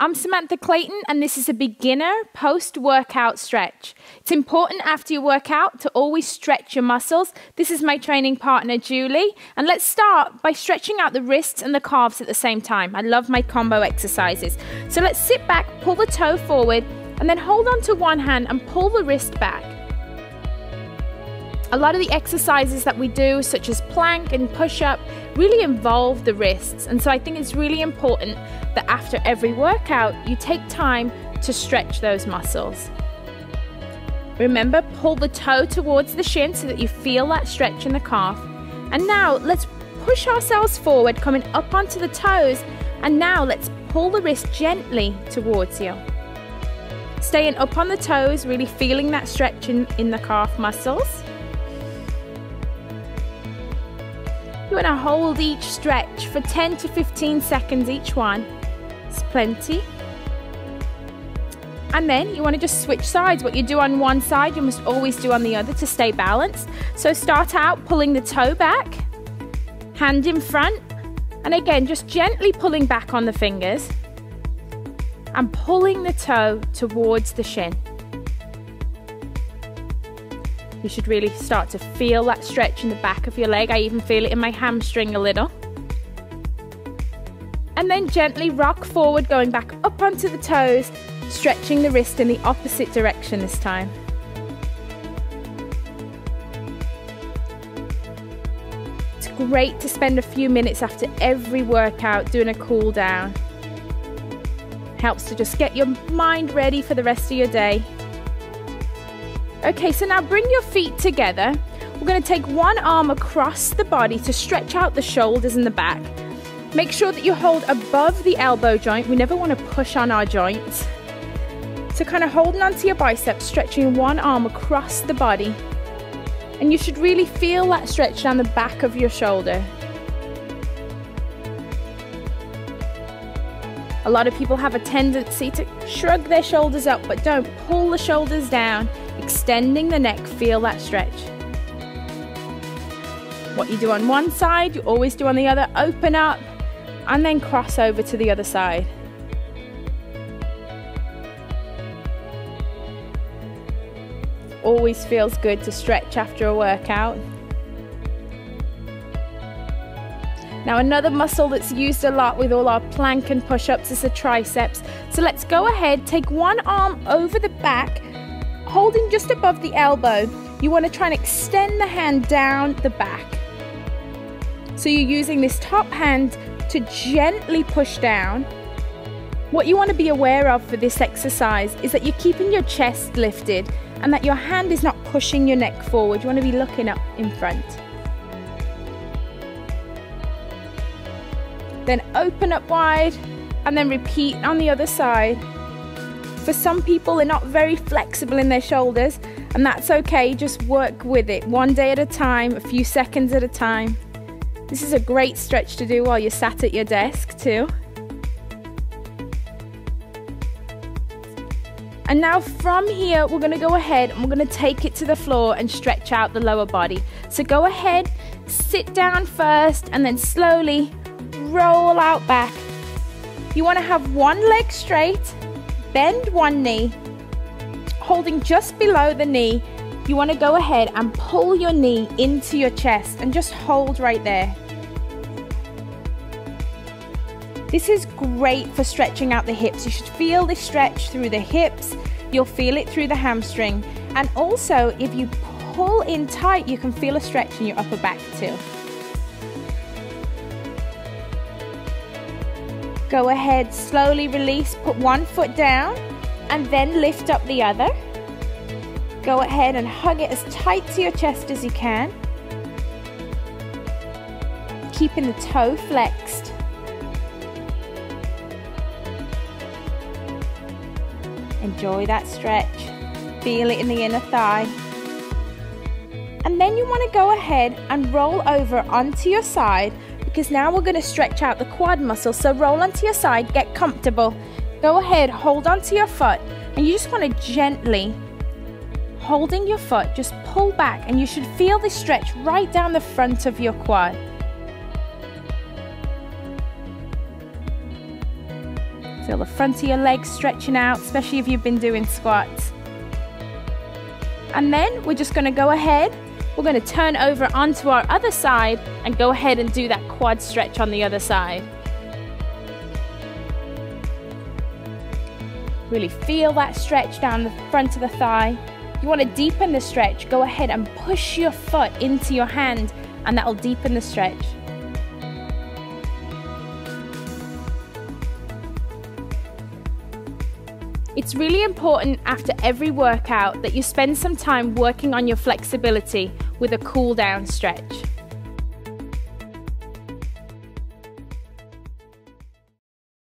I'm Samantha Clayton, and this is a beginner post-workout stretch. It's important after your workout to always stretch your muscles. This is my training partner, Julie, and let's start by stretching out the wrists and the calves at the same time. I love my combo exercises. So let's sit back, pull the toe forward, and then hold on to one hand and pull the wrist back. A lot of the exercises that we do, such as plank and push-up, really involve the wrists. And so I think it's really important that after every workout, you take time to stretch those muscles. Remember, pull the toe towards the shin so that you feel that stretch in the calf. And now let's push ourselves forward, coming up onto the toes. And now let's pull the wrist gently towards you. Staying up on the toes, really feeling that stretch in the calf muscles. You want to hold each stretch for 10 to 15 seconds each one. It's plenty. And then you want to just switch sides. What you do on one side, you must always do on the other to stay balanced. So start out pulling the toe back, hand in front, and again, just gently pulling back on the fingers and pulling the toe towards the shin. You should really start to feel that stretch in the back of your leg. I even feel it in my hamstring a little. And then gently rock forward, going back up onto the toes, stretching the wrist in the opposite direction this time. It's great to spend a few minutes after every workout doing a cool down. Helps to just get your mind ready for the rest of your day. Okay, so now bring your feet together. We're going to take one arm across the body to stretch out the shoulders and the back. Make sure that you hold above the elbow joint. We never want to push on our joints. So kind of holding onto your biceps, stretching one arm across the body. And you should really feel that stretch down the back of your shoulder. A lot of people have a tendency to shrug their shoulders up, but don't. Pull the shoulders down, extending the neck, feel that stretch. What you do on one side, you always do on the other. Open up and then cross over to the other side. Always feels good to stretch after a workout. Now another muscle that's used a lot with all our plank and push-ups is the triceps. So let's go ahead, take one arm over the back, holding just above the elbow. You want to try and extend the hand down the back. So you're using this top hand to gently push down. What you want to be aware of for this exercise is that you're keeping your chest lifted and that your hand is not pushing your neck forward. You want to be looking up in front. Then open up wide and then repeat on the other side. For some people, they're not very flexible in their shoulders, and that's okay. Just work with it one day at a time, a few seconds at a time. This is a great stretch to do while you're sat at your desk too. And now from here, we're going to go ahead and we're going to take it to the floor and stretch out the lower body. So go ahead, sit down first, and then slowly roll out back. You want to have one leg straight, bend one knee, holding just below the knee. You want to go ahead and pull your knee into your chest and just hold right there. This is great for stretching out the hips. You should feel this stretch through the hips. You'll feel it through the hamstring. And also, if you pull in tight, you can feel a stretch in your upper back too. Go ahead, slowly release, put one foot down and then lift up the other. Go ahead and hug it as tight to your chest as you can. Keeping the toe flexed. Enjoy that stretch. Feel it in the inner thigh. And then you want to go ahead and roll over onto your side, because now we're going to stretch out the quad muscle. So roll onto your side, get comfortable. Go ahead, hold onto your foot, and you just want to gently, holding your foot, just pull back, and you should feel this stretch right down the front of your quad. Feel the front of your legs stretching out, especially if you've been doing squats. And then we're just going to go ahead, we're going to turn over onto our other side and go ahead and do that quad stretch on the other side. Really feel that stretch down the front of the thigh. If you want to deepen the stretch, go ahead and push your foot into your hand and that will deepen the stretch. It's really important after every workout that you spend some time working on your flexibility with a cool down stretch.